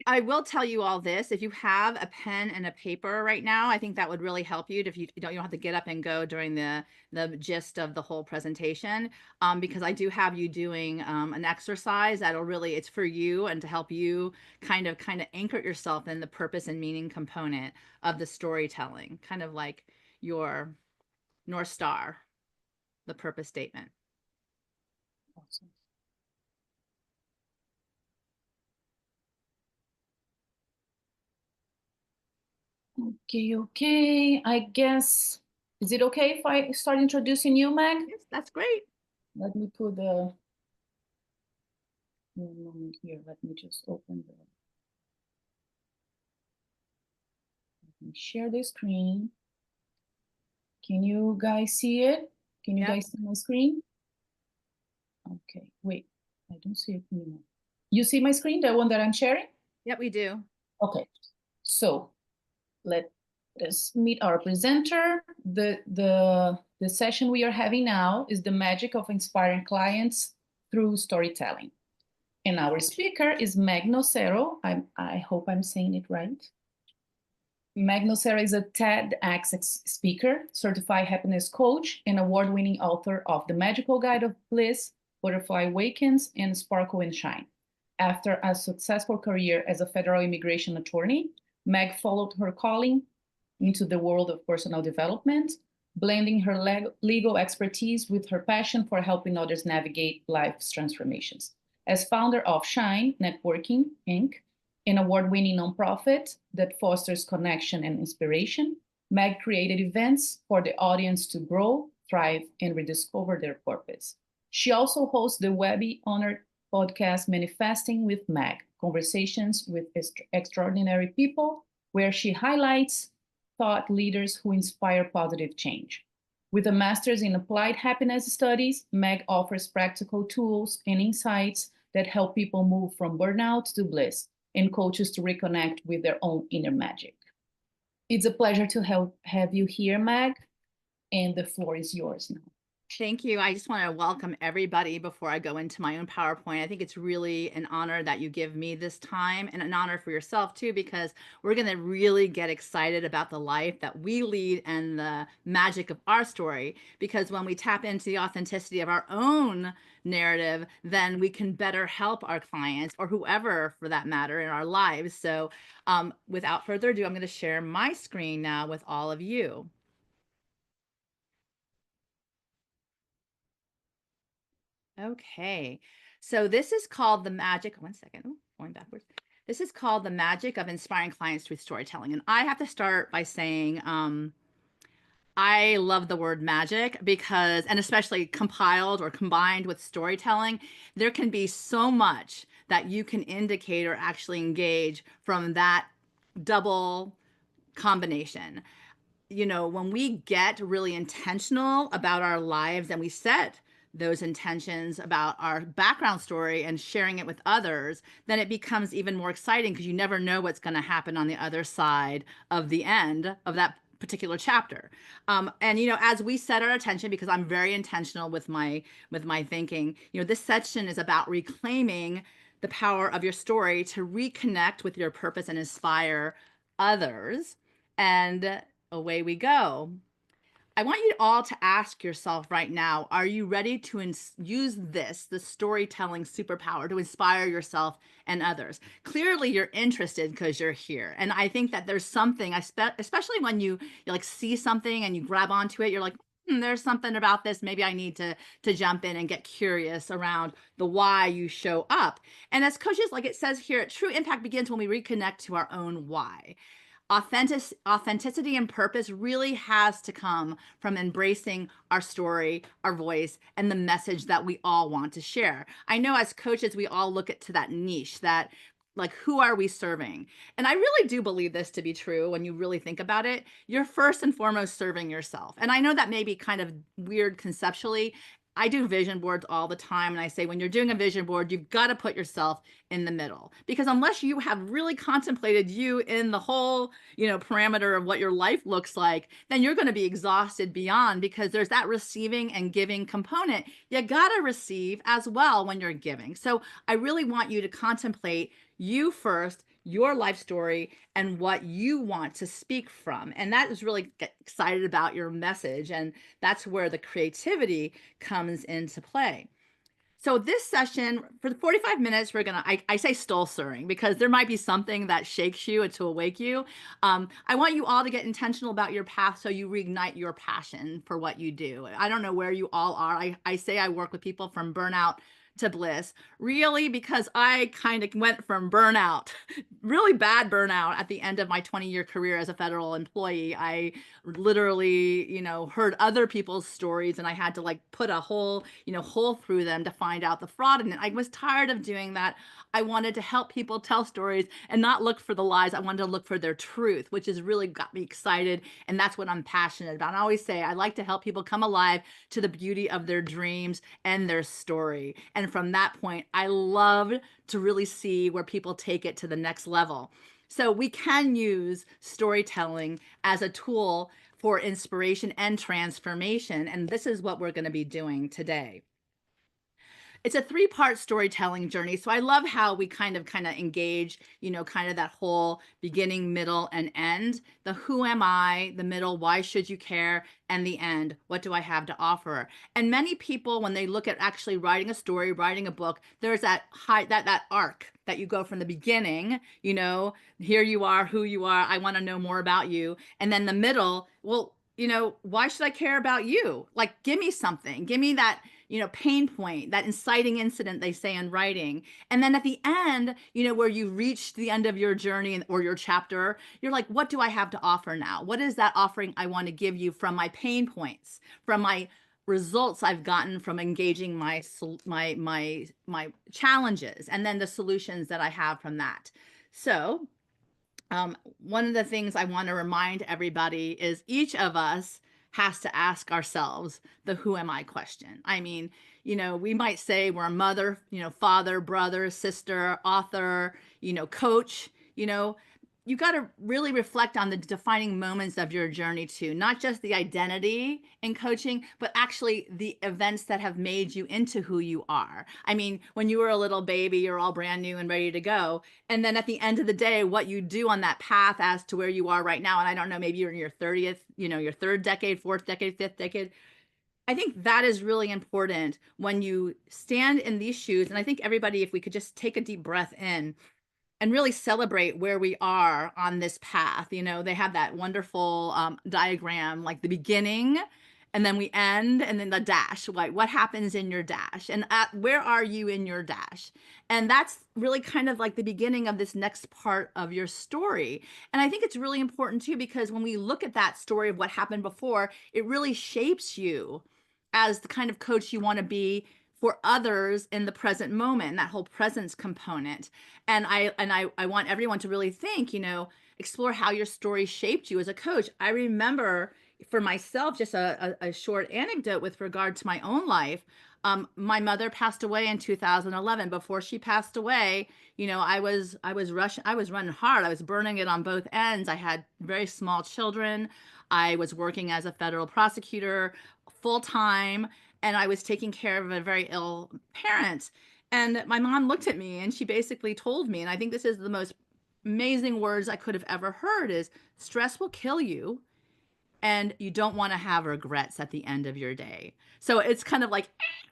I will tell you all this. If you have a pen and a paper right now, I think that would really help you. If you don't have to get up and go during the gist of the whole presentation, because I do have you doing an exercise that'll really it's for you and to help you kind of anchor yourself in the purpose and meaning component of the storytelling, kind of like your North Star, the purpose statement. Awesome. Okay. I guess, is it okay if I start introducing you, Meg? Yes, that's great. Let me put the moment here. Let me just open the, let me share the screen. Can you guys see it? Can you Yep. guys see my screen? Okay, wait, I don't see it anymore. You see my screen, the one that I'm sharing? Yep, we do. Okay, so let us meet our presenter. The session we are having now is the magic of inspiring clients through storytelling. And our speaker is Meg Nocero. I hope I'm saying it right. Meg Nocero is a TEDx speaker, certified happiness coach, and award-winning author of The Magical Guide of Bliss, Butterfly Awakens, and Sparkle and Shine. After a successful career as a federal immigration attorney, Meg followed her calling into the world of personal development, blending her legal expertise with her passion for helping others navigate life's transformations. As founder of Shine Networking, Inc., an award-winning nonprofit that fosters connection and inspiration, Meg created events for the audience to grow, thrive, and rediscover their purpose. She also hosts the Webby-honored podcast Manifesting with Meg, conversations with extraordinary people, where she highlights thought leaders who inspire positive change. With a master's in applied happiness studies, Meg offers practical tools and insights that help people move from burnout to bliss and coaches to reconnect with their own inner magic. It's a pleasure to have you here, Meg, and the floor is yours now. Thank you. I just want to welcome everybody before I go into my own PowerPoint. I think it's really an honor that you give me this time and an honor for yourself too, because we're going to really get excited about the life that we lead and the magic of our story. Because when we tap into the authenticity of our own narrative, then we can better help our clients or whoever for that matter in our lives. So without further ado, I'm going to share my screen now with all of you. Okay, so this is called the magic. One second, going backwards. This is called the magic of inspiring clients through storytelling. And I have to start by saying, I love the word magic because, and especially compiled or combined with storytelling, there can be so much that you can indicate or actually engage from that double combination. When we get really intentional about our lives and we set those intentions about our background story and sharing it with others, then it becomes even more exciting because you never know what's going to happen on the other side of the end of that particular chapter. And as we set our attention, because I'm very intentional with my thinking, this section is about reclaiming the power of your story to reconnect with your purpose and inspire others. And away we go. I want you all to ask yourself right now, are you ready to use the storytelling superpower to inspire yourself and others? Clearly you're interested because you're here. And I think that there's something, especially when you like see something and you grab onto it, you're like, there's something about this. Maybe I need to jump in and get curious around the why you show up. And as coaches, like it says here, true impact begins when we reconnect to our own why. Authenticity and purpose really has to come from embracing our story, our voice, and the message that we all want to share. I know as coaches, we all look to that niche, that like, who are we serving? And I really do believe this to be true when you really think about it. You're first and foremost serving yourself. And I know that may be kind of weird conceptually. I do vision boards all the time. And I say, when you're doing a vision board, you've got to put yourself in the middle, because unless you have really contemplated you in the whole, parameter of what your life looks like, then you're going to be exhausted beyond, because there's that receiving and giving component. You got to receive as well when you're giving. So I really want you to contemplate you first, your life story and what you want to speak from. And that is really get excited about your message. And that's where the creativity comes into play. So this session for the 45 minutes, we're gonna, I say soul stirring because there might be something that shakes you and to awake you. I want you all to get intentional about your path so you reignite your passion for what you do. I don't know where you all are. I say I work with people from burnout to bliss, really, because I kind of went from burnout, really bad burnout at the end of my 20-year career as a federal employee. I literally, heard other people's stories and I had to like put a whole, hole through them to find out the fraud in it. I was tired of doing that. I wanted to help people tell stories and not look for the lies. I wanted to look for their truth, which has really got me excited. And that's what I'm passionate about. And I always say I like to help people come alive to the beauty of their dreams and their story. And from that point, I love to really see where people take it to the next level. So we can use storytelling as a tool for inspiration and transformation. And this is what we're going to be doing today. It's a three-part storytelling journey. So I love how we kind of engage, kind of that whole beginning, middle, and end. The who am I, the middle, why should you care, and the end, what do I have to offer? And many people, when they look at actually writing a story, writing a book, there's that that arc that you go from the beginning, here you are, who you are, I want to know more about you. And then the middle, well, why should I care about you? Like, give me something, give me that, pain point, that inciting incident they say in writing. And then at the end, where you reach the end of your journey or your chapter, you're like, what do I have to offer now? What is that offering I want to give you from my pain points, from my results I've gotten from engaging my challenges, and then the solutions that I have from that. So one of the things I want to remind everybody is each of us has to ask ourselves the who am I question. I mean, we might say we're a mother, father, brother, sister, author, coach, you got to really reflect on the defining moments of your journey too, not just the identity in coaching, but actually the events that have made you into who you are. I mean, when you were a little baby, you're all brand new and ready to go. And then at the end of the day, what you do on that path as to where you are right now, and I don't know, maybe you're in your 30th, your third decade, fourth decade, fifth decade. I think that is really important when you stand in these shoes. And I think everybody, if we could just take a deep breath in and really celebrate where we are on this path. They have that wonderful diagram, like the beginning, and then we end, and then the dash, like what happens in your dash, and where are you in your dash? And that's really kind of like the beginning of this next part of your story. And I think it's really important too, because when we look at that story of what happened before, it really shapes you as the kind of coach you want to be for others in the present moment, that whole presence component. And I want everyone to really think, explore how your story shaped you as a coach. I remember for myself, just a short anecdote with regard to my own life. My mother passed away in 2011. Before she passed away, I was running hard. I was burning it on both ends. I had very small children. I was working as a federal prosecutor full time, and I was taking care of a very ill parent. And my mom looked at me and she basically told me, and I think this is the most amazing words I could have ever heard, is stress will kill you and you don't want to have regrets at the end of your day. So it's kind of like,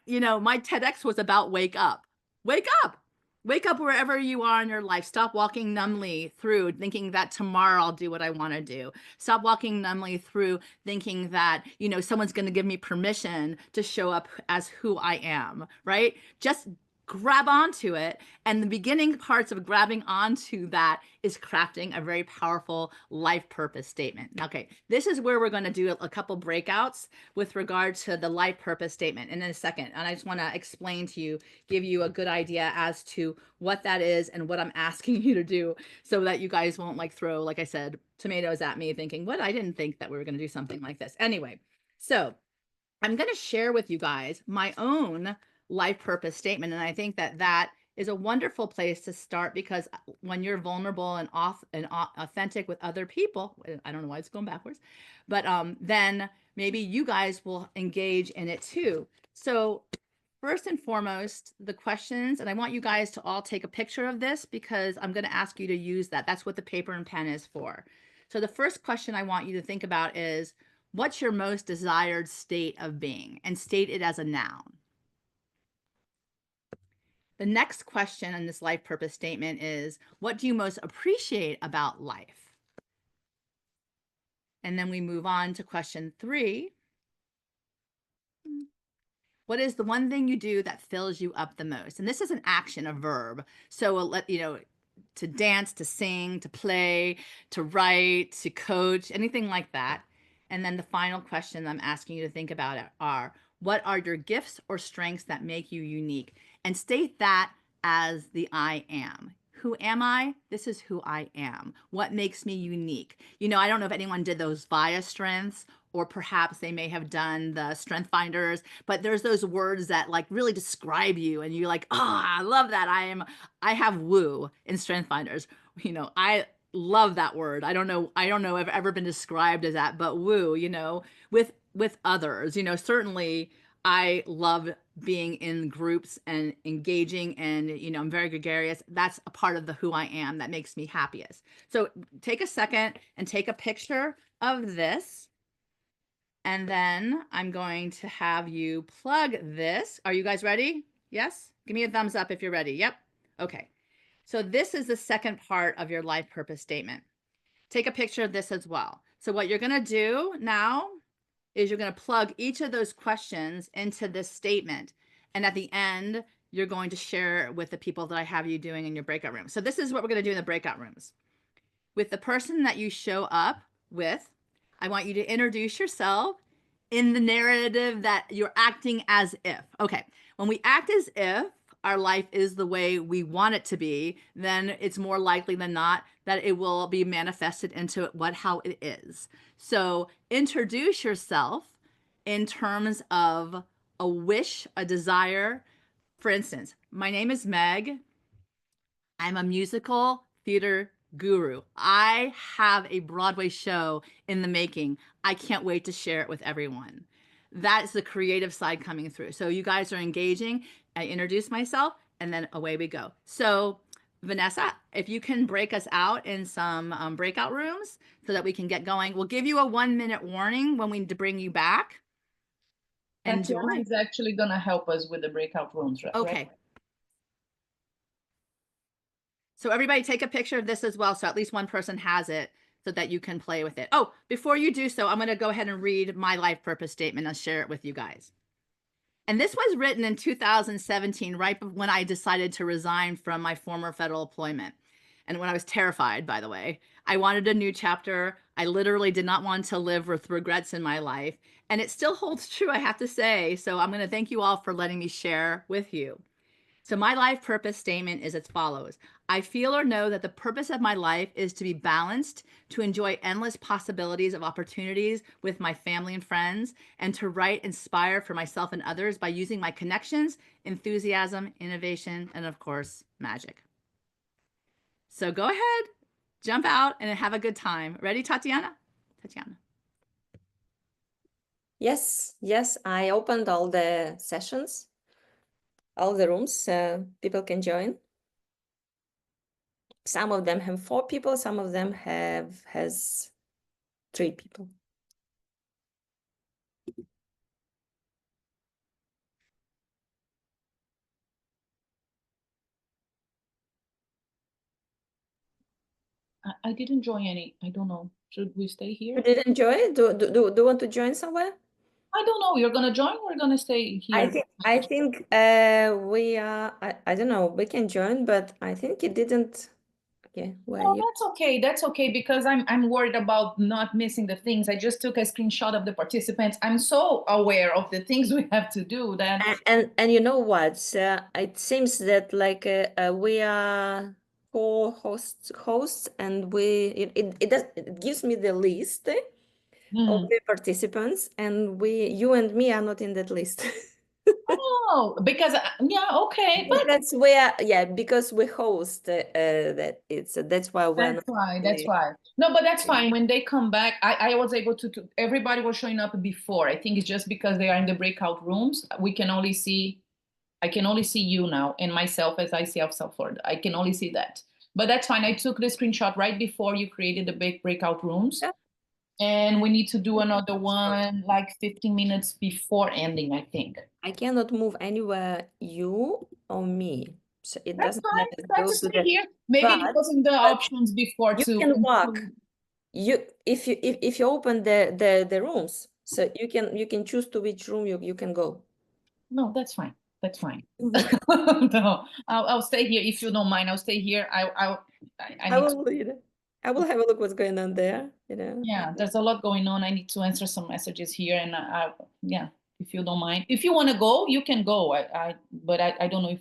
my TEDx was about wake up. Wake up. Wake up wherever you are in your life. Stop walking numbly through thinking that tomorrow I'll do what I want to do. Stop walking numbly through thinking that, someone's going to give me permission to show up as who I am, right? Just grab onto it. And the beginning parts of grabbing onto that is crafting a very powerful life purpose statement. Okay, this is where we're going to do a couple breakouts with regard to the life purpose statement in a second. And I just want to explain to you, give you a good idea as to what that is and what I'm asking you to do, so that you guys won't throw, like I said, tomatoes at me thinking, what? I didn't think that we were going to do something like this. Anyway, so I'm going to share with you guys my own life purpose statement. And I think that that is a wonderful place to start, because when you're vulnerable and authentic with other people, I don't know why it's going backwards, but then maybe you guys will engage in it too. So first and foremost, the questions, and I want you guys to all take a picture of this because I'm going to ask you to use that. That's what the paper and pen is for. So the first question I want you to think about is, what's your most desired state of being? And state it as a noun. The next question in this life purpose statement is, what do you most appreciate about life? And then we move on to question 3. What is the one thing you do that fills you up the most? And this is an action, a verb. So we'll let you know, to dance, to sing, to play, to write, to coach, anything like that. And then the final question I'm asking you to think about are, what are your gifts or strengths that make you unique? And state that as the I am. Who am I? This is who I am. What makes me unique? You know, I don't know if anyone did those VIA strengths, or perhaps they may have done the strength finders, but there's those words that like really describe you and you're like, oh, I love that. I have woo in strength finders. You know, I love that word. I don't know if I've ever been described as that, but woo, you know, with others, you know, certainly I love being in groups and engaging, and you know, I'm very gregarious. That's a part of the who I am that makes me happiest. So take a second and take a picture of this. And then I'm going to have you plug this. Are you guys ready? Yes? Give me a thumbs up if you're ready. Yep. Okay. So this is the second part of your life purpose statement. Take a picture of this as well. So what you're going to do now is you're going to plug each of those questions into this statement. And at the end, you're going to share with the people that I have you doing in your breakout room. So this is what we're going to do in the breakout rooms. With the person that you show up with, I want you to introduce yourself in the narrative that you're acting as if. Okay, when we act as if our life is the way we want it to be, then it's more likely than not that it will be manifested into how it is. So introduce yourself in terms of a wish, a desire. For instance, my name is Meg. I'm a musical theater guru. I have a Broadway show in the making. I can't wait to share it with everyone. That's the creative side coming through. So you guys are engaging. I introduce myself and then away we go. So Vanessa, if you can break us out in some breakout rooms so that we can get going. We'll give you a 1-minute warning when we need to bring you back. Tatiana Enjoy. is actually going to help us with the breakout rooms, right? Okay. So everybody take a picture of this as well, so at least one person has it so that you can play with it. Oh, before you do so, I'm going to go ahead and read my life purpose statement and share it with you guys. And this was written in 2017, right when I decided to resign from my former federal employment. And when I was terrified, by the way, I wanted a new chapter. I literally did not want to live with regrets in my life. And it still holds true, I have to say. So I'm going to thank you all for letting me share with you. So my life purpose statement is as follows. I feel or know that the purpose of my life is to be balanced, to enjoy endless possibilities of opportunities with my family and friends, and to write, inspire for myself and others by using my connections, enthusiasm, innovation, and of course, magic. So go ahead, jump out and have a good time. Ready, Tatiana? Tatiana. Yes, I opened all the sessions, all the rooms, people can join. Some of them have 4 people, some of them has 3 people. I didn't join any. I don't know. Should we stay here? You didn't join? Do you want to join somewhere? I don't know. You're going to join or we're going to stay here? I think we are, I don't know, we can join, but I think it didn't. Okay, where No, you? that's okay. That's okay because I'm worried about not missing the things. I just took a screenshot of the participants. I'm so aware of the things we have to do that. And you know what? It seems that like we are co-hosts, and it gives me the list of the participants, and you and me are not in that list. Oh, because yeah, okay, but because we host that that's why we're that's not why. in That's the- why. No, but that's fine. When they come back, I was able to. Everybody was showing up before. I think it's just because they are in the breakout rooms. We can only see I can only see you now and myself as I see self-forward. I can only see that. But that's fine. I took the screenshot right before you created the big breakout rooms. Yeah. And we need to do another one like 15 minutes before ending, I think. I cannot move anywhere, you or me. So it That's doesn't fine. matter. Try Go to to stay the, here. Maybe it but was in the options before you too. can walk. If you open the rooms, so you can choose to which room you can go. No, that's fine. That's fine. No, I'll stay here if you don't mind. I'll stay here. I I need to. will, I will have a look what's going on there, Yeah, there's a lot going on. I need to answer some messages here, and yeah, if you don't mind, if you want to go, you can go. But I don't know if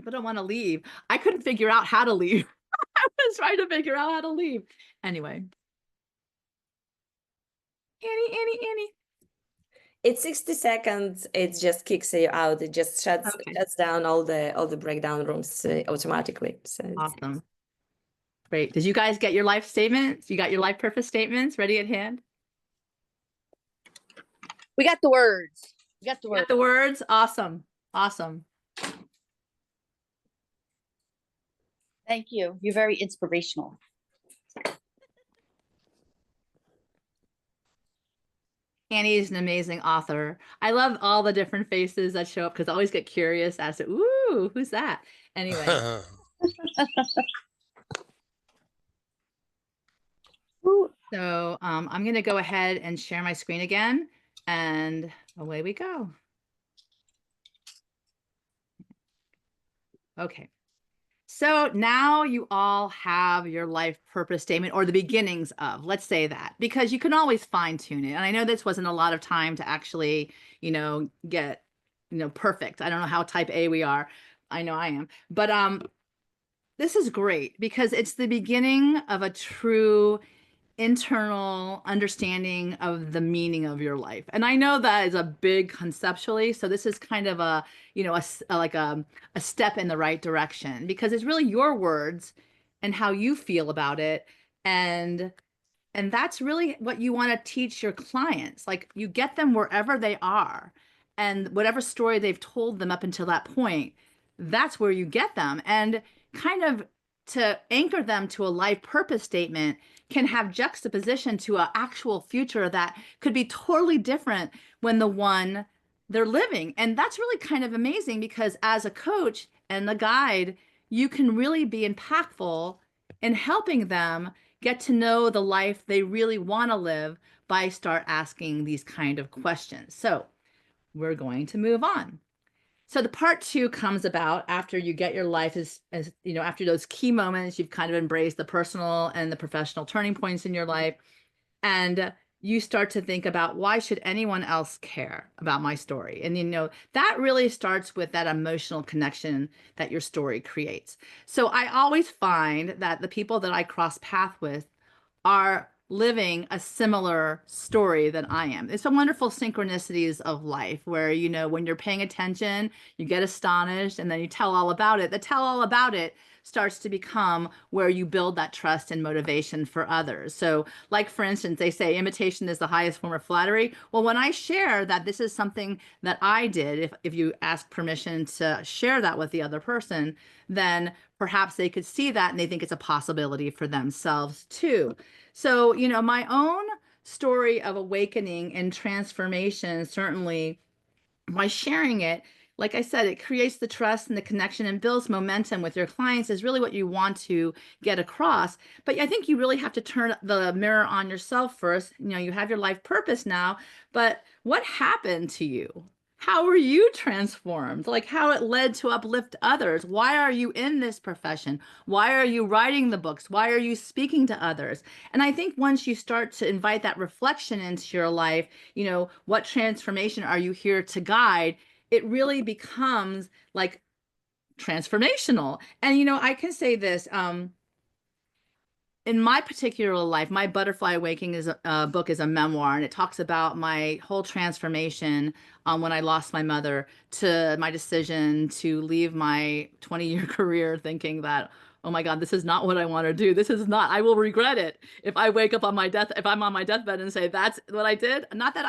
People don't want to leave. I couldn't figure out how to leave. I was trying to figure out how to leave. Anyway. Annie. It's 60 seconds. It just kicks you out. It just shuts down all the breakdown rooms automatically. So awesome. Great. Did you guys get your life statements? You got your life purpose statements ready at hand? We got the words. We got the You words. got the words? Awesome. Awesome. Thank you. You're very inspirational. Annie is an amazing author. I love all the different faces that show up because I always get curious as to, ooh, who's that? Anyway. So I'm going to go ahead and share my screen again, and away we go. Okay. So now you all have your life purpose statement, or the beginnings of, let's say that, because you can always fine tune it. And I know this wasn't a lot of time to actually, get, perfect. I don't know how type A we are. I know I am, but this is great because it's the beginning of a true internal understanding of the meaning of your life. And I know that is a big conceptually, so this is kind of a step in the right direction because it's really your words and how you feel about it, and that's really what you want to teach your clients. Like, you get them wherever they are, and whatever story they've told them up until that point, that's where you get them. And kind of to anchor them to a life purpose statement can have juxtaposition to an actual future that could be totally different when the one they're living. And that's really kind of amazing because as a coach and a guide, you can really be impactful in helping them get to know the life they really want to live by start asking these kind of questions. So we're going to move on. So the part 2 comes about after you get your life as after those key moments, you've kind of embraced the personal and the professional turning points in your life. And you start to think about, why should anyone else care about my story? And, that really starts with that emotional connection that your story creates. So I always find that the people that I cross paths with are living a similar story than I am. It's some wonderful synchronicities of life where, when you're paying attention, you get astonished and then you tell all about it. The tell all about it starts to become where you build that trust and motivation for others. So, like, for instance, they say imitation is the highest form of flattery. Well, when I share that this is something that I did, if you ask permission to share that with the other person, then perhaps they could see that and they think it's a possibility for themselves too. So, my own story of awakening and transformation, certainly by sharing it, like I said, it creates the trust and the connection and builds momentum with your clients is really what you want to get across. But I think you really have to turn the mirror on yourself first. You have your life purpose now, but what happened to you? How were you transformed? Like, how it led to uplift others? Why are you in this profession? Why are you writing the books? Why are you speaking to others? And I think once you start to invite that reflection into your life, what transformation are you here to guide? It really becomes like transformational. And, I can say this, in my particular life, my Butterfly Awakening is a book, is a memoir, and it talks about my whole transformation when I lost my mother, to my decision to leave my 20-year career thinking that, oh my God, this is not what I want to do. This is not, I will regret it if I wake up on my if I'm on my deathbed and say, that's what I did. Not that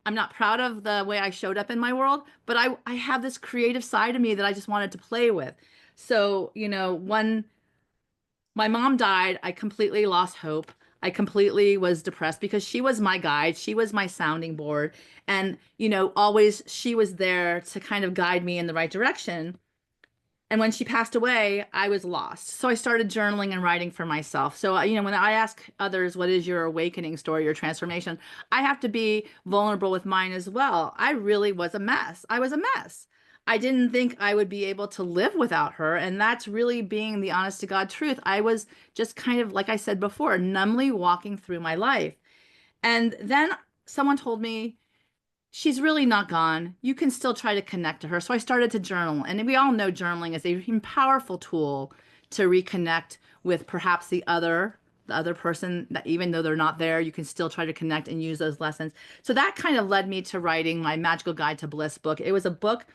I'm not proud of the way I showed up in my world, but I have this creative side of me that I just wanted to play with. So, when my mom died, I completely lost hope. I completely was depressed because she was my guide. She was my sounding board. And, always she was there to kind of guide me in the right direction. And when she passed away, I was lost. So I started journaling and writing for myself. So, when I ask others, what is your awakening story, your transformation, I have to be vulnerable with mine as well. I really was a mess. I was a mess. I didn't think I would be able to live without her. And that's really being the honest to God truth. I was just kind of, like I said before, numbly walking through my life. And then someone told me, she's really not gone. You can still try to connect to her. So I started to journal. And we all know journaling is a powerful tool to reconnect with perhaps the other person, that even though they're not there, you can still try to connect and use those lessons. So that kind of led me to writing my Magical Guide to Bliss book. It was a book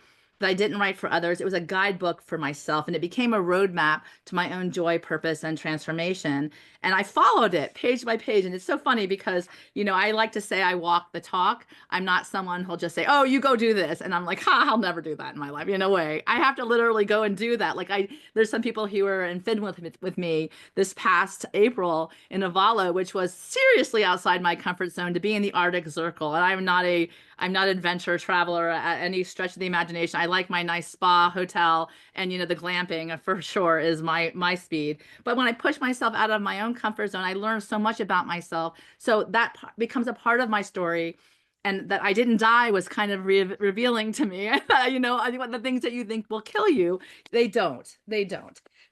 that I didn't write for others. It was a guidebook for myself, and it became a roadmap to my own joy, purpose, and transformation. And I followed it page by page. And it's so funny because, I like to say I walk the talk. I'm not someone who'll just say, oh, you go do this. And I'm like, I'll never do that in my life. No way. I have to literally go and do that. Like there's some people who were in Finland with me this past April in Avalo, which was seriously outside my comfort zone, to be in the Arctic Circle. And I'm not an adventure traveler at any stretch of the imagination. I like my nice spa hotel, and the glamping for sure is my speed. But when I push myself out of my own comfort zone, I learn so much about myself. So that becomes a part of my story. And that I didn't die was kind of revealing to me. I think the things that you think will kill you, they don't.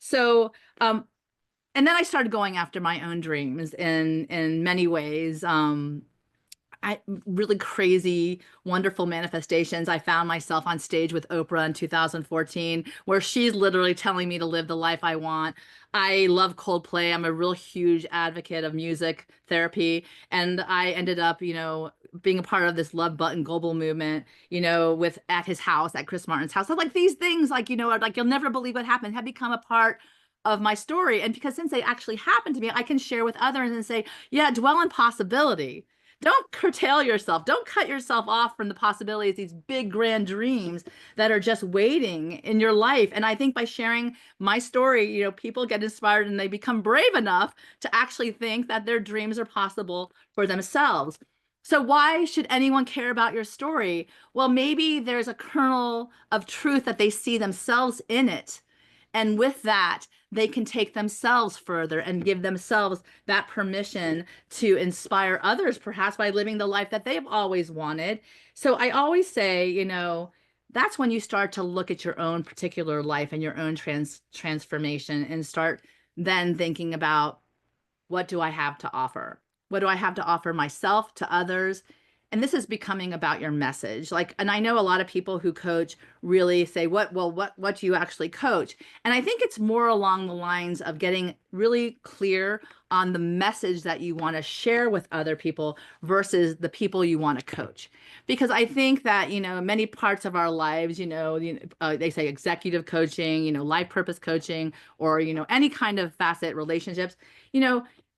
So, and then I started going after my own dreams in many ways. Really crazy, wonderful manifestations. I found myself on stage with Oprah in 2014, where she's literally telling me to live the life I want. I love Coldplay. I'm a real huge advocate of music therapy. And I ended up, being a part of this Love Button global movement, at his house, at Chris Martin's house. So like these things, like, like you'll never believe what happened, have become a part of my story. And because since they actually happened to me, I can share with others and say, yeah, dwell in possibility. Don't curtail yourself. Don't cut yourself off from the possibilities, these big, grand dreams that are just waiting in your life. And I think by sharing my story, people get inspired and they become brave enough to actually think that their dreams are possible for themselves. So why should anyone care about your story? Well, maybe there's a kernel of truth that they see themselves in it. And with that, they can take themselves further and give themselves that permission to inspire others, perhaps by living the life that they've always wanted. So I always say, that's when you start to look at your own particular life and your own transformation, and start then thinking about, what do I have to offer? What do I have to offer myself, to others? And this is becoming about your message. And I know a lot of people who coach really say, what do you actually coach? And I think it's more along the lines of getting really clear on the message that you want to share with other people versus the people you want to coach. Because I think that, many parts of our lives, they say executive coaching, life purpose coaching, or, any kind of facet relationships,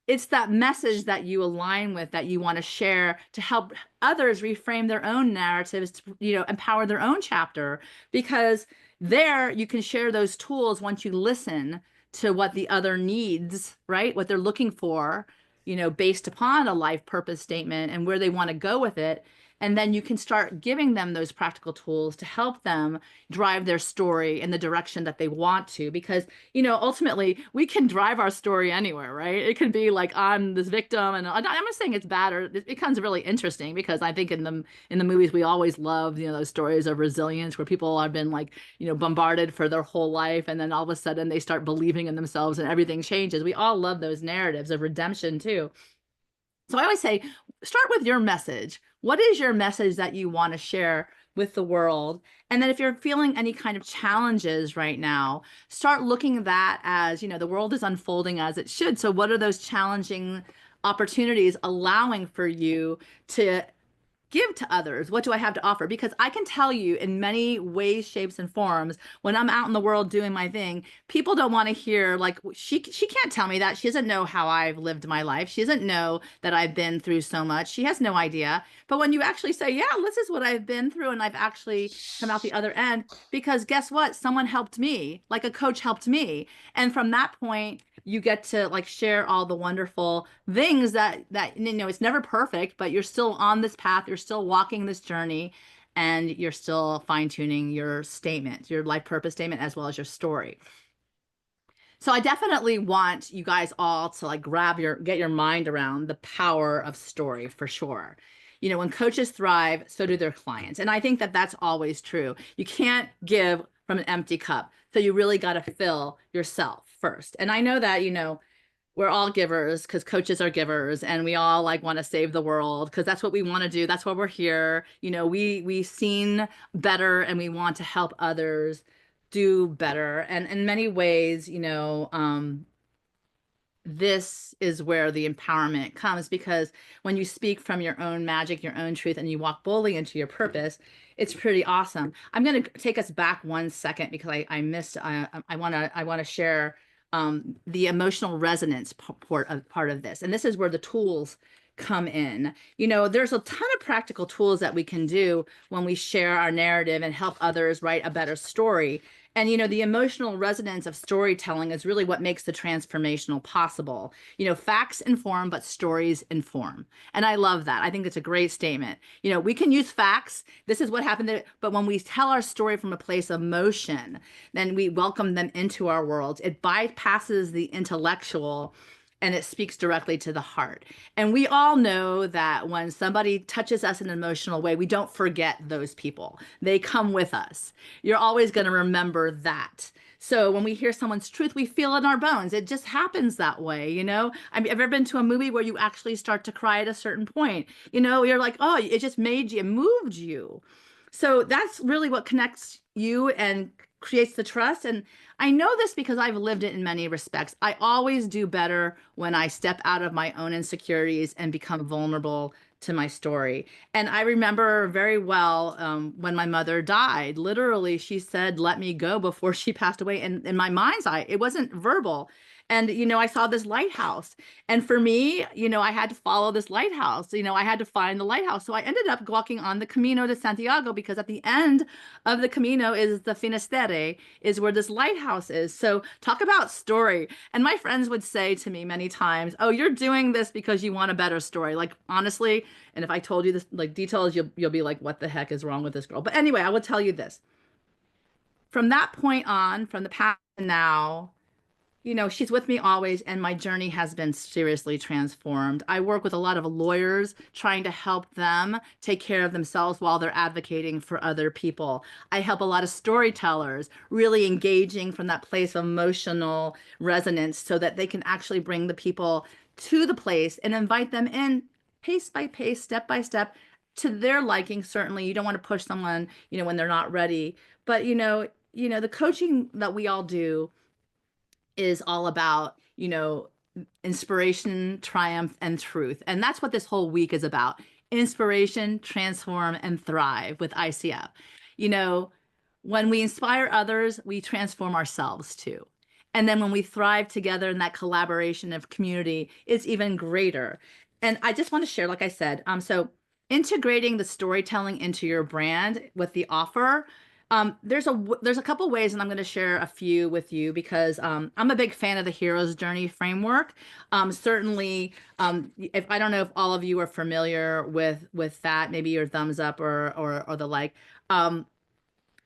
it's that message that you align with, that you want to share, to help others reframe their own narratives, to, empower their own chapter. Because there you can share those tools once you listen to what the other needs, right? What they're looking for, based upon a life purpose statement and where they want to go with it. And then you can start giving them those practical tools to help them drive their story in the direction that they want to. Because, ultimately, we can drive our story anywhere, right? It can be like, I'm this victim, and I'm not saying it's bad, or it becomes really interesting, because I think in the movies we always love, those stories of resilience where people have been bombarded for their whole life, and then all of a sudden they start believing in themselves and everything changes. We all love those narratives of redemption too. So I always say, start with your message. What is your message that you want to share with the world? And then if you're feeling any kind of challenges right now, start looking at that as, the world is unfolding as it should. So what are those challenging opportunities allowing for you to give to others? What do I have to offer? Because I can tell you, in many ways, shapes, and forms, when I'm out in the world doing my thing, people don't want to hear, like, she can't tell me that. She doesn't know how I've lived my life. She doesn't know that I've been through so much. She has no idea. But when you actually say, yeah, this is what I've been through, and I've actually come out the other end, because guess what? Someone helped me, like a coach helped me. And from that point, you get to share all the wonderful things that it's never perfect, but you're still on this path, you're still walking this journey, and you're still fine-tuning your statement, your life purpose statement, as well as your story. So I definitely want you guys all to get your mind around the power of story, for sure. When coaches thrive, so do their clients. And I think that that's always true. You can't give from an empty cup. So you really got to fill yourself first. And I know that, we're all givers because coaches are givers, and we all like want to save the world because that's what we want to do. That's why we're here. You know, we've seen better and we want to help others do better. And in many ways, you know, this is where the empowerment comes, because when you speak from your own magic, your own truth, and you walk boldly into your purpose, it's pretty awesome. I'm going to take us back 1 second because I missed. I want to share the emotional resonance part of this, and this is where the tools come in. You know, there's a ton of practical tools that we can do when we share our narrative and help others write a better story. And, you know, the emotional resonance of storytelling is really what makes the transformational possible. You know, facts inform, but stories inform. And I love that. I think it's a great statement. You know, we can use facts. This is what happened. But when we tell our story from a place of emotion, then we welcome them into our world. It bypasses the intellectual and it speaks directly to the heart. And we all know that when somebody touches us in an emotional way, we don't forget those people. They come with us. You're always going to remember that. So when we hear someone's truth, we feel it in our bones. It just happens that way, you know? I mean, have you ever been to a movie where you actually start to cry at a certain point? You know, you're like, oh, it just made you, it moved you. So that's really what connects you and creates the trust. And I know this because I've lived it in many respects. I always do better when I step out of my own insecurities and become vulnerable to my story. And I remember very well when my mother died. Literally, she said, "Let me go," before she passed away. And in my mind's eye, it wasn't verbal. And, you know, I saw this lighthouse. And for me, you know, I had to follow this lighthouse. You know, I had to find the lighthouse. So I ended up walking on the Camino de Santiago, because at the end of the Camino is the Finisterre, is where this lighthouse is. So talk about story. And my friends would say to me many times, "Oh, you're doing this because you want a better story." Like, honestly, and if I told you this, like, details, you'll be like, "What the heck is wrong with this girl?" But anyway, I will tell you this. From that point on, from the past to now, you know, she's with me always, and my journey has been seriously transformed. I work with a lot of lawyers trying to help them take care of themselves while they're advocating for other people. I help a lot of storytellers really engaging from that place of emotional resonance so that they can actually bring the people to the place and invite them in pace by pace, step by step, to their liking. Certainly, you don't want to push someone, you know, when they're not ready. But, the coaching that we all do is all about, you know, inspiration, triumph, and truth. And that's what this whole week is about. Inspiration, transform, and thrive with ICF. You know, when we inspire others, we transform ourselves too. And then when we thrive together in that collaboration of community, it's even greater. And I just want to share, like I said, so integrating the storytelling into your brand with the offer. There's a couple ways, and I'm going to share a few with you because I'm a big fan of the hero's journey framework. Certainly, if I don't know if all of you are familiar with that, maybe your thumbs up or the like. But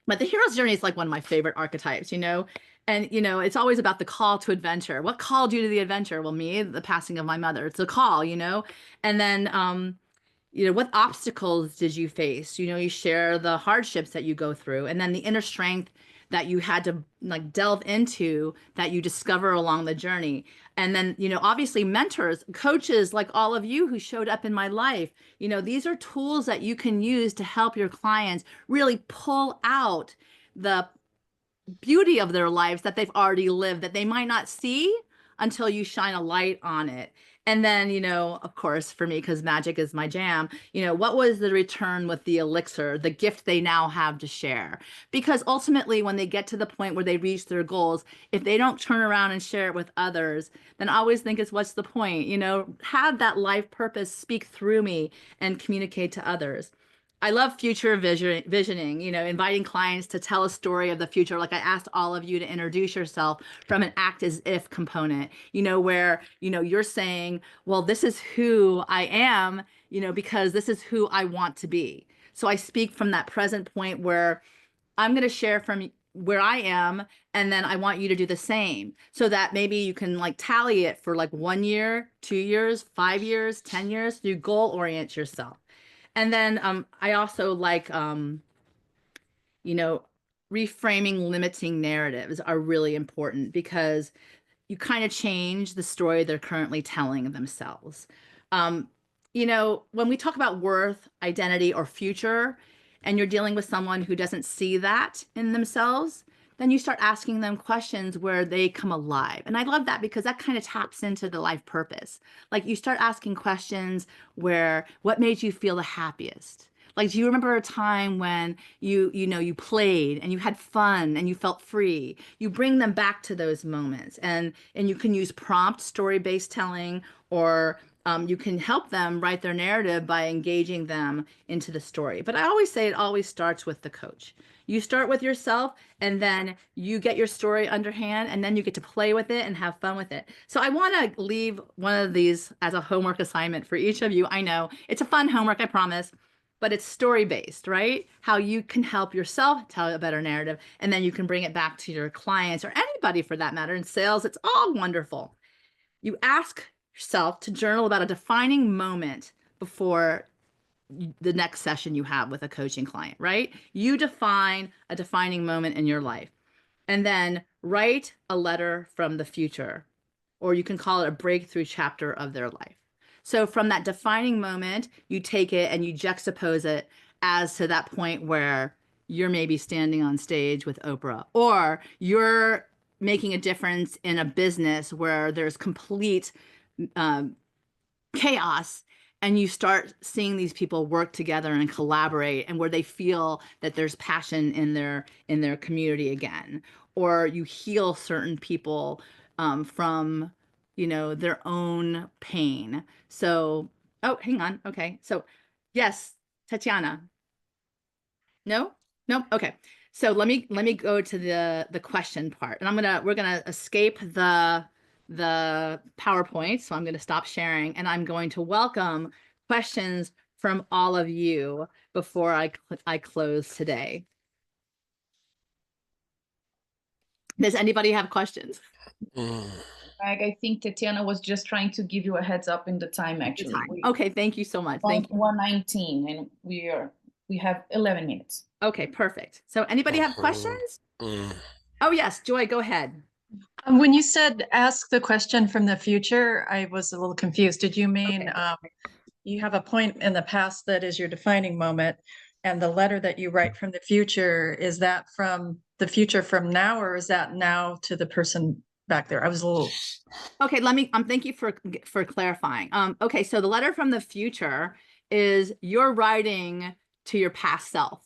the hero's journey is like one of my favorite archetypes, you know. And, you know, it's always about the call to adventure. What called you to the adventure? Well, me, the passing of my mother. It's a call, you know. And then what obstacles did you face? You know, you share the hardships that you go through, and then the inner strength that you had to like delve into that you discover along the journey. And then, you know, obviously mentors, coaches like all of you who showed up in my life, you know, these are tools that you can use to help your clients really pull out the beauty of their lives that they've already lived that they might not see until you shine a light on it. And then, you know, of course, for me, because magic is my jam, you know, what was the return with the elixir, the gift they now have to share? Because ultimately, when they get to the point where they reach their goals, if they don't turn around and share it with others, then I always think it's what's the point? You know, have that life purpose speak through me and communicate to others. I love future visioning, you know, inviting clients to tell a story of the future. Like I asked all of you to introduce yourself from an act as if component, you know, where, you know, you're saying, well, this is who I am, you know, because this is who I want to be. So I speak from that present point where I'm going to share from where I am, and then I want you to do the same so that maybe you can like tally it for like 1 year, 2 years, 5 years, 10 years. You goal orient yourself. And then I also like, you know, reframing limiting narratives are really important because you kind of change the story they're currently telling themselves. You know, when we talk about worth, identity, or future, and you're dealing with someone who doesn't see that in themselves, then you start asking them questions where they come alive. And I love that because that kind of taps into the life purpose. Like you start asking questions where, what made you feel the happiest? Like, do you remember a time when you played and you had fun and you felt free? You bring them back to those moments, and you can use prompt story-based telling, or you can help them write their narrative by engaging them into the story. But I always say it always starts with the coach. You start with yourself, and then you get your story underhand, and then you get to play with it and have fun with it. So I want to leave one of these as a homework assignment for each of you. I know it's a fun homework, I promise, but it's story-based, right? How you can help yourself tell a better narrative, and then you can bring it back to your clients or anybody for that matter. In sales, it's all wonderful. You ask yourself to journal about a defining moment before the next session you have with a coaching client, right? You define a defining moment in your life, and then write a letter from the future, or you can call it a breakthrough chapter of their life. So from that defining moment, you take it and you juxtapose it as to that point where you're maybe standing on stage with Oprah, or you're making a difference in a business where there's complete chaos, and you start seeing these people work together and collaborate, and where they feel that there's passion in their community again, or you heal certain people from their own pain. So, oh, hang on. Okay. So yes, Tatiana. No? Okay. So let me go to the question part, and we're gonna escape the PowerPoint. So I'm going to stop sharing, and I'm going to welcome questions from all of you before I close today. Does anybody have questions? Meg, I think Tatiana was just trying to give you a heads up in the time, actually. Okay, thank you so much. Thank you. 1:19, and we have 11 minutes. Okay, perfect. So anybody have questions? Oh yes, Joy, go ahead. When you said ask the question from the future, I was a little confused. Did you mean you have a point in the past that is your defining moment, and the letter that you write from the future, is that from the future from now, or is that now to the person back there? I was a little... Okay, thank you for clarifying. Okay, so the letter from the future is you're writing to your past self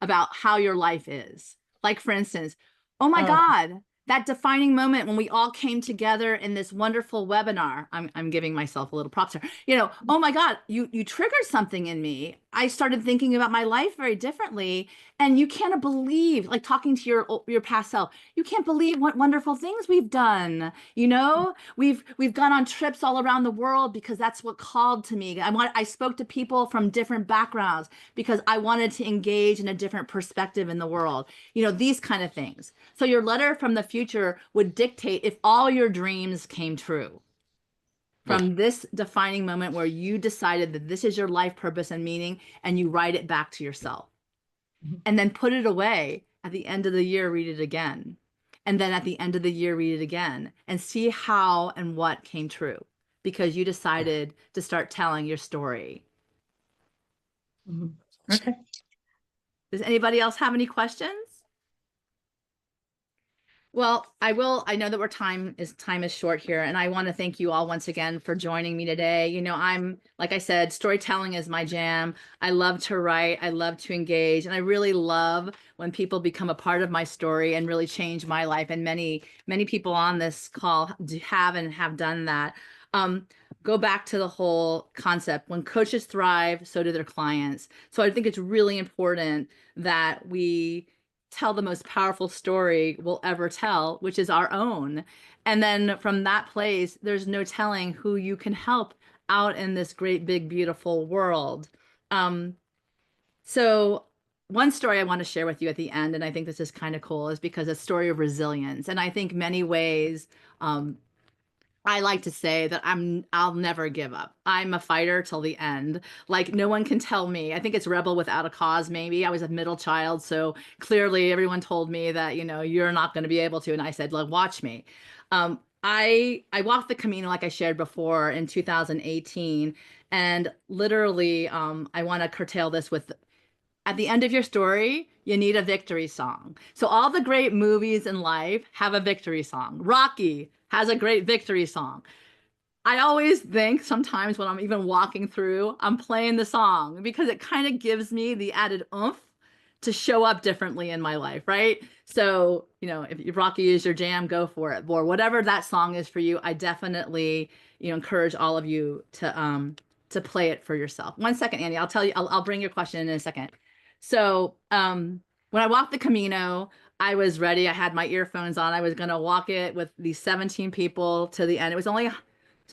about how your life is. Like, for instance, oh my God, that defining moment when we all came together in this wonderful webinar. I'm giving myself a little props here. Oh my God, you triggered something in me. I started thinking about my life very differently, and you can't believe, like, talking to your past self, you can't believe what wonderful things we've done. We've gone on trips all around the world because that's what called to me. I spoke to people from different backgrounds because I wanted to engage in a different perspective in the world. These kind of things. So your letter from the future would dictate if all your dreams came true. From this defining moment where you decided that this is your life purpose and meaning, and you write it back to yourself. And then put it away. At the end of the year, read it again. And then at the end of the year, read it again, and see how and what came true, because you decided to start telling your story. Okay. Does anybody else have any questions? Well, I know that time is short here, and I want to thank you all once again for joining me today. I'm, like I said, storytelling is my jam. I love to write, I love to engage, and I really love when people become a part of my story and really change my life. And many people on this call have done that. Go back to the whole concept. When coaches thrive, so do their clients. So I think it's really important that we tell the most powerful story we'll ever tell, which is our own. And then from that place, there's no telling who you can help out in this great, big, beautiful world. So one story I want to share with you at the end, and I think this is kind of cool, is because it's a story of resilience. And I think many ways, I like to say that I'll never give up. I'm a fighter till the end. Like, no one can tell me. I think it's rebel without a cause, maybe. I was a middle child, so clearly everyone told me that, you're not going to be able to. And I said, look, watch me. I walked the Camino like I shared before in 2018, and literally I want to curtail this with at the end of your story, you need a victory song. So all the great movies in life have a victory song. Rocky has a great victory song. I always think sometimes when I'm even walking through, I'm playing the song because it kind of gives me the added oomph to show up differently in my life, right? So, if Rocky is your jam, go for it. Or whatever that song is for you, I definitely, encourage all of you to play it for yourself. 1 second, Andy, I'll tell you, I'll bring your question in a second. So, when I walked the Camino, I was ready. I had my earphones on. I was going to walk it with these 17 people to the end. It's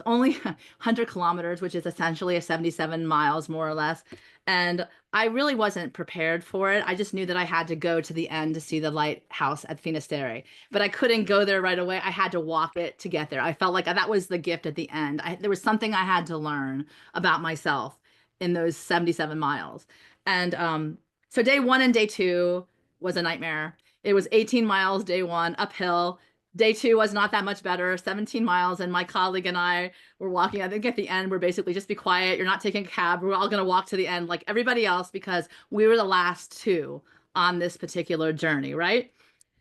only 100 kilometers, which is essentially a 77 miles, more or less. And I really wasn't prepared for it. I just knew that I had to go to the end to see the lighthouse at Finisterre. But I couldn't go there right away. I had to walk it to get there. I felt like that was the gift at the end. There was something I had to learn about myself in those 77 miles. And so day 1 and day 2 was a nightmare. It was 18 miles day 1 uphill. Day 2 was not that much better, 17 miles. And my colleague and I were walking. I think at the end, we're basically just be quiet. You're not taking a cab. We're all going to walk to the end like everybody else because we were the last 2 on this particular journey, right?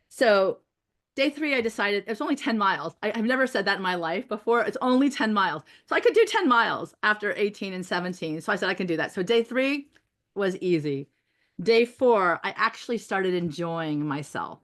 So day 3, I decided it was only 10 miles. I've never said that in my life before. It's only 10 miles. So I could do 10 miles after 18 and 17. So I said I can do that. So day 3 was easy. Day 4, I actually started enjoying myself.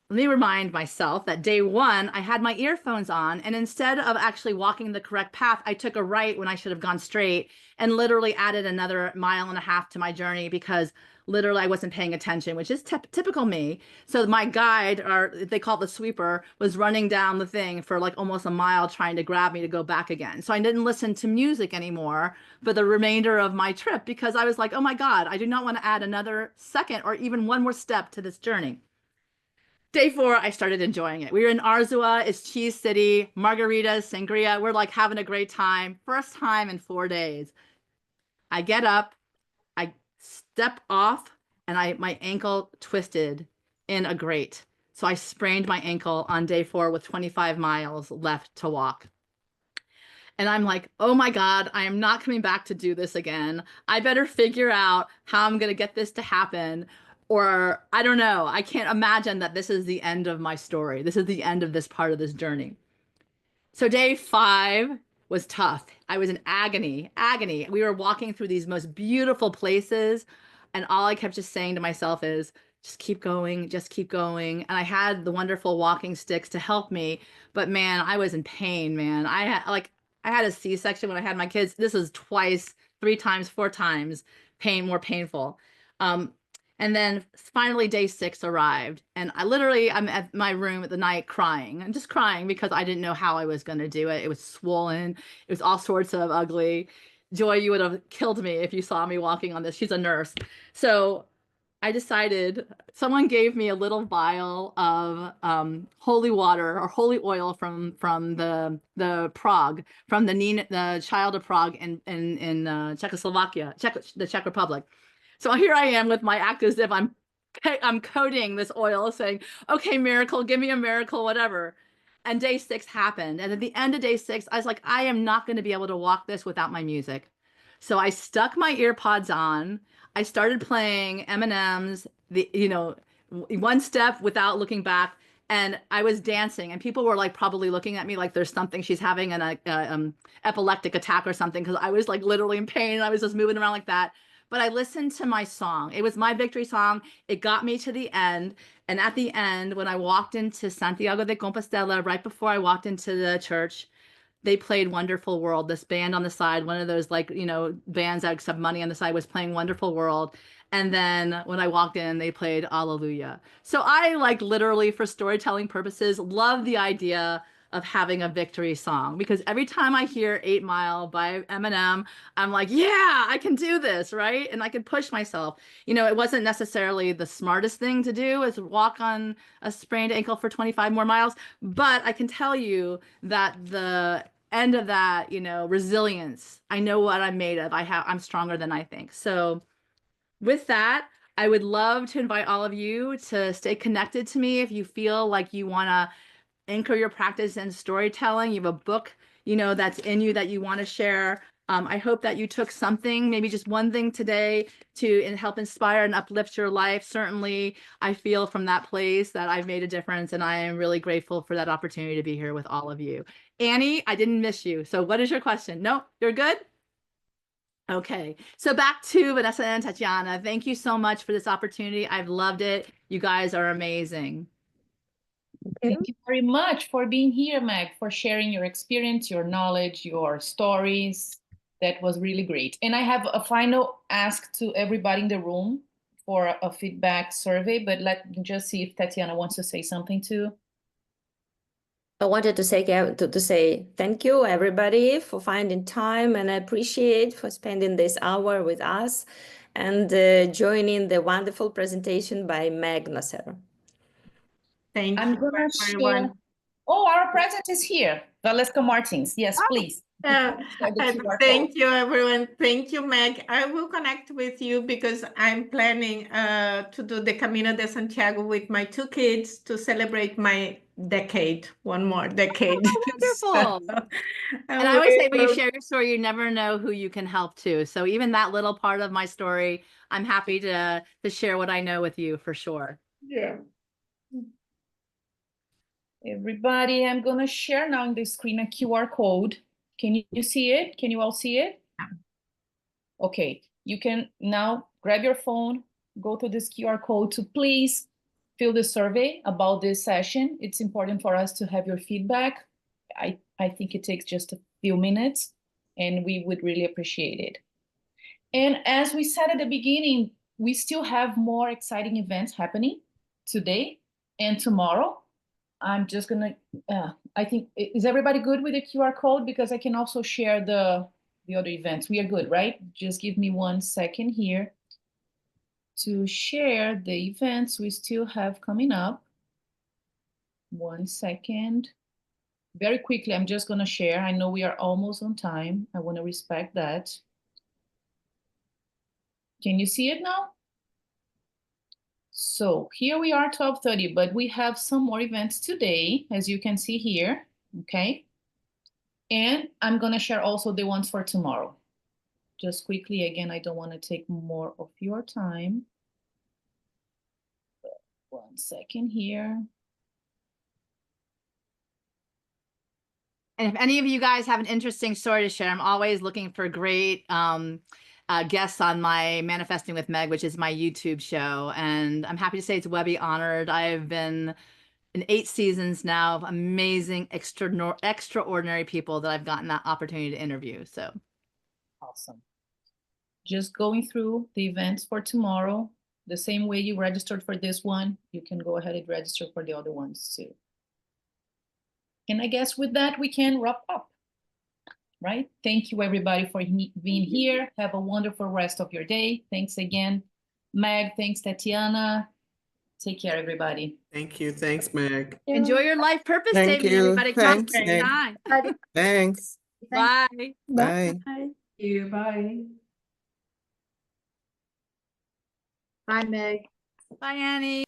Let me remind myself that day 1, I had my earphones on, and instead of actually walking the correct path, I took a right when I should have gone straight and literally added another 1.5 miles to my journey because literally I wasn't paying attention, which is typical me. So my guide, or they call it the sweeper, was running down the thing for like almost a mile trying to grab me to go back again. So I didn't listen to music anymore for the remainder of my trip because I was like, oh my God, I do not want to add another second or even one more step to this journey. Day 4, I started enjoying it. We were in Arzua, it's Cheese City, margaritas, sangria. We're like having a great time. First time in 4 days. I get up, I step off, and my ankle twisted in a grate. So I sprained my ankle on day 4 with 25 miles left to walk. And I'm like, oh my God, I am not coming back to do this again. I better figure out how I'm going to get this to happen. Or I don't know. I can't imagine that this is the end of my story. This is the end of this part of this journey. So day 5 was tough. I was in agony. We were walking through these most beautiful places. And all I kept just saying to myself is, just keep going, just keep going. And I had the wonderful walking sticks to help me. But man, I was in pain, man. I had a C-section when I had my kids. This is twice, 3 times, 4 times more painful. And then finally day 6 arrived, and I'm at my room at the night crying. I'm just crying because I didn't know how I was going to do it. It was swollen. It was all sorts of ugly. Joy, you would have killed me if you saw me walking on this. She's a nurse. So I decided, someone gave me a little vial of holy water or holy oil from the Prague, from the Child of Prague in Czechoslovakia, the Czech Republic. So here I am with my act as if I'm coding this oil saying, okay, miracle, give me a miracle, whatever. And day 6 happened. And at the end of day 6, I was like, I am not going to be able to walk this without my music. So I stuck my ear pods on. I started playing M&M's, one step without looking back. And I was dancing, and people were like probably looking at me like there's something, she's having an epileptic attack or something, because I was like literally in pain and I was just moving around like that. But I listened to my song. It was my victory song. It got me to the end. And at the end, when I walked into Santiago de Compostela, right before I walked into the church, they played Wonderful World. This band on the side, one of those bands that accept money on the side, was playing Wonderful World. And then when I walked in, they played Alleluia. So I literally, for storytelling purposes, love the idea of having a victory song, because every time I hear 8 Mile by Eminem, I'm like, yeah, I can do this, right? And I can push myself. It wasn't necessarily the smartest thing to do, is walk on a sprained ankle for 25 more miles, but I can tell you that the end of that, resilience, I know what I'm made of. I'm stronger than I think. So with that, I would love to invite all of you to stay connected to me if you feel like you want to anchor your practice in storytelling. You have a book, that's in you that you want to share. I hope that you took something, maybe just one thing today to help inspire and uplift your life. Certainly, I feel from that place that I've made a difference, and I am really grateful for that opportunity to be here with all of you. Annie, I didn't miss you. So what is your question? No, you're good? Okay, so back to Vanessa and Tatiana. Thank you so much for this opportunity. I've loved it. You guys are amazing. Thank you very much for being here, Meg, for sharing your experience, your knowledge, your stories. That was really great. And I have a final ask to everybody in the room for a feedback survey, but let me just see if Tatiana wants to say something too. I wanted to say thank you everybody for finding time, and I appreciate for spending this hour with us and joining the wonderful presentation by Meg Nocero. Thank I'm you, gonna everyone. share. Oh, our president is here, Valeska Martins. Yes, please. Thank you, everyone. Thank you, Meg. I will connect with you because I'm planning to do the Camino de Santiago with my 2 kids to celebrate my decade, one more decade. Wonderful. And I always say when you share your story, you never know who you can help too. So even that little part of my story, I'm happy to share what I know with you for sure. Yeah. Everybody, I'm gonna share now on the screen a QR code. Can you see it? Can you all see it? Okay, you can now grab your phone, go to this QR code to please fill the survey about this session. It's important for us to have your feedback. I think it takes just a few minutes and we would really appreciate it. And as we said at the beginning, we still have more exciting events happening today and tomorrow. I'm just gonna, I think, is everybody good with the QR code? Because I can also share the other events. We are good, right? Just give me 1 second here to share the events we still have coming up. 1 second. Very quickly, I'm just gonna share. I know we are almost on time. I wanna respect that. Can you see it now? So here we are, 12:30, but we have some more events today, as you can see here, okay? And I'm gonna share also the ones for tomorrow. Just quickly, again, I don't wanna take more of your time. 1 second here. And if any of you guys have an interesting story to share, I'm always looking for great guests on my Manifesting with Meg, which is my YouTube show. And I'm happy to say it's Webby honored. I've been in 8 seasons now of amazing, extraordinary people that I've gotten that opportunity to interview. So awesome. Just going through the events for tomorrow, the same way you registered for this one, you can go ahead and register for the other ones too. And I guess with that, we can wrap up, right? Thank you everybody for being here. Have a wonderful rest of your day. Thanks again, Meg. Thanks, Tatiana. Take care, everybody. Thank you. Thanks, Meg. enjoy your life purpose Thank statement, you. everybody. Thanks, Come Meg. on. Thanks. Bye. Bye. Thank you. Bye. Bye, Meg. Bye, Annie.